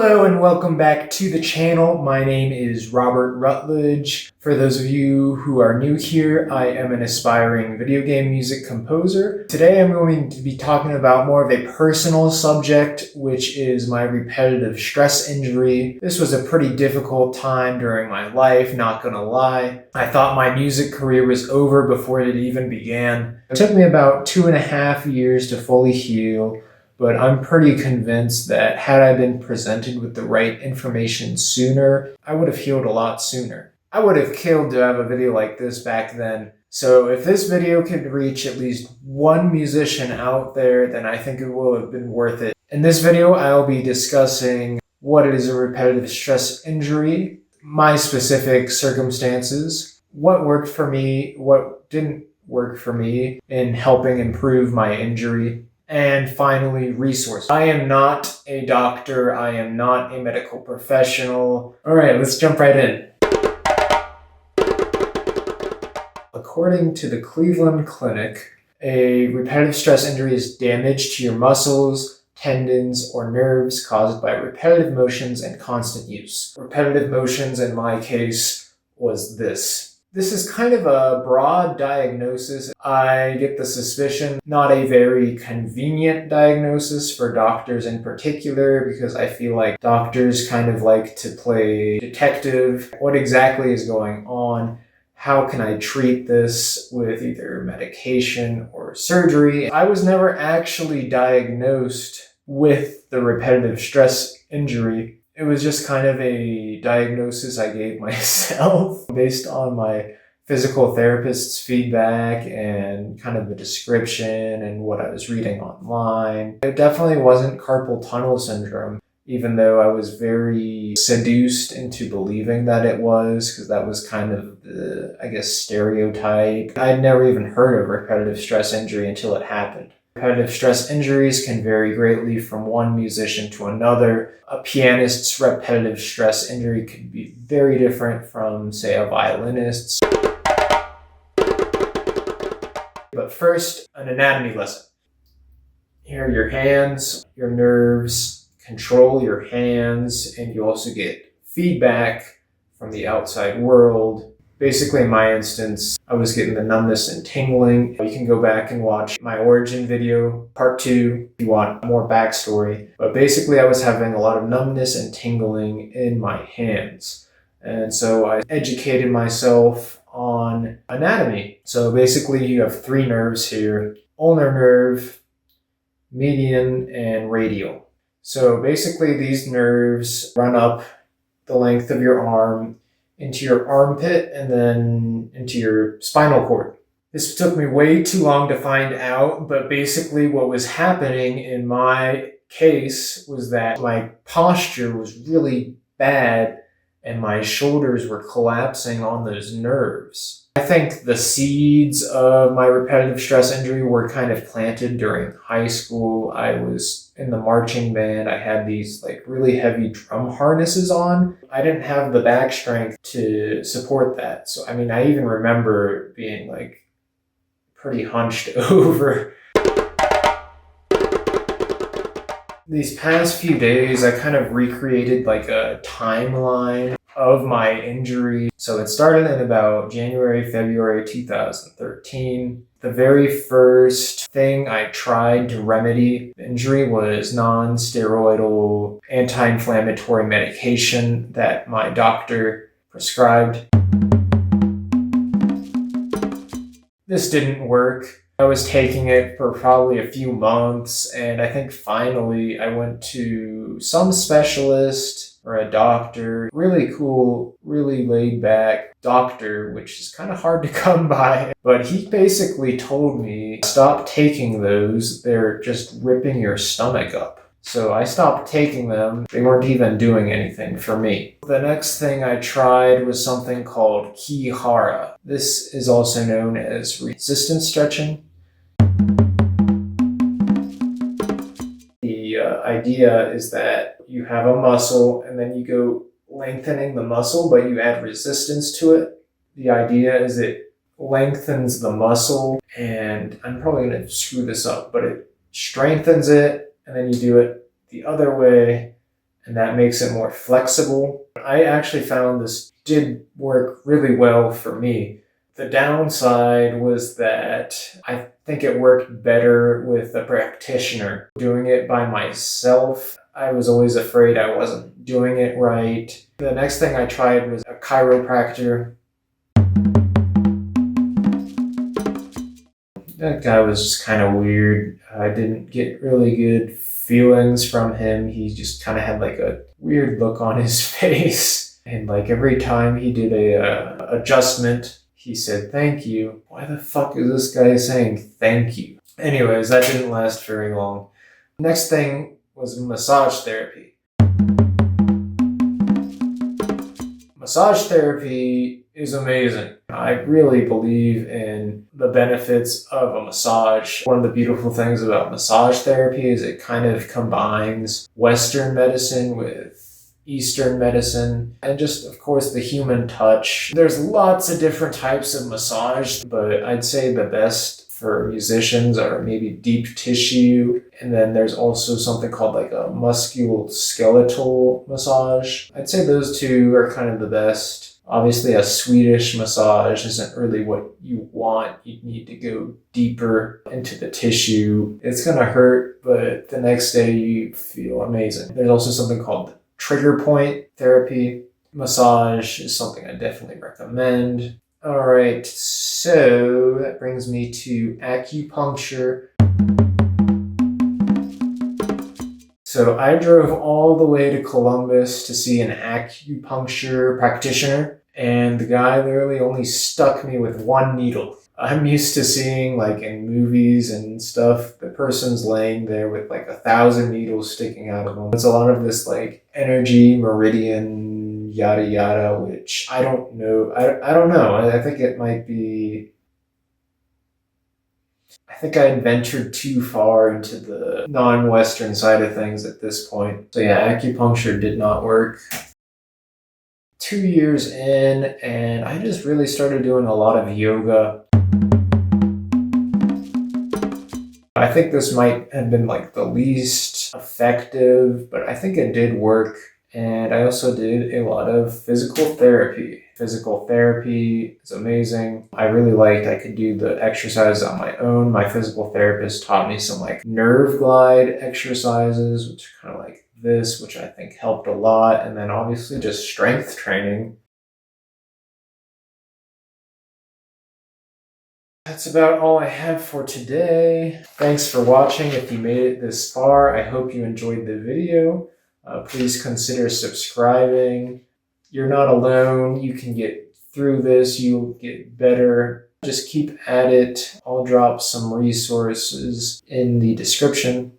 Hello and welcome back to the channel. My name is Robert Rutledge. For those of you who are new here, I am an aspiring video game music composer. Today I'm going to be talking about more of a personal subject, which is my repetitive stress injury. This was a pretty difficult time during my life, not gonna lie. I thought my music career was over before it even began. It took me about 2.5 years to fully heal. But I'm pretty convinced that had I been presented with the right information sooner, I would have healed a lot sooner. I would have killed to have a video like this back then. So if this video could reach at least one musician out there, then I think it will have been worth it. In this video, I'll be discussing what is a repetitive stress injury, my specific circumstances, what worked for me, what didn't work for me in helping improve my injury, and finally, resources. I am not a doctor. I am not a medical professional. All right, let's jump right in. According to the Cleveland Clinic, a repetitive stress injury is damage to your muscles, tendons, or nerves caused by repetitive motions and constant use. Repetitive motions, in my case, was this. This is kind of a broad diagnosis. I get the suspicion, not a very convenient diagnosis for doctors in particular, because I feel like doctors kind of like to play detective. What exactly is going on? How can I treat this with either medication or surgery? I was never actually diagnosed with the repetitive stress injury. It was just kind of a diagnosis I gave myself based on my physical therapist's feedback and kind of the description and what I was reading online. It definitely wasn't carpal tunnel syndrome, even though I was very seduced into believing that it was, because that was kind of the, stereotype. I'd never even heard of repetitive stress injury until it happened. Repetitive stress injuries can vary greatly from one musician to another. A pianist's repetitive stress injury could be very different from, say, a violinist's. But first, an anatomy lesson. Here are your hands, your nerves, control your hands, and you also get feedback from the outside world. Basically, in my instance, I was getting the numbness and tingling. You can go back and watch my origin video, part 2, if you want more backstory. But basically, I was having a lot of numbness and tingling in my hands. And so I educated myself on anatomy. So basically, you have 3 nerves here: ulnar nerve, median, and radial. So basically, these nerves run up the length of your arm into your armpit and then into your spinal cord. This took me way too long to find out, but basically what was happening in my case was that my posture was really bad and my shoulders were collapsing on those nerves. I think the seeds of my repetitive stress injury were kind of planted during high school. I was in the marching band. I had these really heavy drum harnesses on. I didn't have the back strength to support that. So, I even remember being pretty hunched over. These past few days, I kind of recreated a timeline of my injury. So it started in about February 2013. The very first thing I tried to remedy the injury was non-steroidal anti-inflammatory medication that my doctor prescribed. This didn't work. I was taking it for probably a few months, and I think finally I went to some specialist or a doctor, really cool, really laid back doctor, which is kind of hard to come by. But he basically told me, stop taking those, they're just ripping your stomach up. So I stopped taking them. They weren't even doing anything for me. The next thing I tried was something called Kihara. This is also known as resistance stretching. The idea is that you have a muscle and then you go lengthening the muscle, but you add resistance to it. The idea is it lengthens the muscle, and I'm probably going to screw this up, but it strengthens it, and then you do it the other way, and that makes it more flexible. I actually found this did work really well for me. The downside was that I think it worked better with a practitioner. Doing it by myself, I was always afraid I wasn't doing it right. The next thing I tried was a chiropractor. That guy was just kind of weird. I didn't get really good feelings from him. He just kind of had like a weird look on his face. And like every time he did a adjustment, he said, "Thank you." Why the fuck is this guy saying thank you? Anyways, that didn't last very long. Next thing was massage therapy. Massage therapy is amazing. I really believe in the benefits of a massage. One of the beautiful things about massage therapy is it kind of combines Western medicine with Eastern medicine, and just, of course, the human touch. There's lots of different types of massage, but I'd say the best for musicians are maybe deep tissue, and then there's also something called like a musculoskeletal massage. I'd say those two are kind of the best. Obviously, a Swedish massage isn't really what you want. You need to go deeper into the tissue. It's gonna hurt, but the next day you feel amazing. There's also something called trigger point therapy. Massage is something I definitely recommend. All right, so that brings me to acupuncture. So I drove all the way to Columbus to see an acupuncture practitioner, and the guy literally only stuck me with one needle. I'm used to seeing, like in movies and stuff, the person's laying there with like 1,000 needles sticking out of them. It's a lot of this like energy, meridian, yada yada, which I don't know. I don't know. I think it might be... I think I had ventured too far into the non-Western side of things at this point. So yeah, acupuncture did not work. 2 years in, and I just really started doing a lot of yoga. I think this might have been like the least effective, but I think it did work. And I also did a lot of physical therapy. Physical therapy is amazing. I really liked I could do the exercises on my own. My physical therapist taught me some like nerve glide exercises, which are kind of like this, which I think helped a lot. And then obviously just strength training. That's about all I have for today. Thanks for watching. If you made it this far, I hope you enjoyed the video. Please consider subscribing. You're not alone. You can get through this. You'll get better. Just keep at it. I'll drop some resources in the description.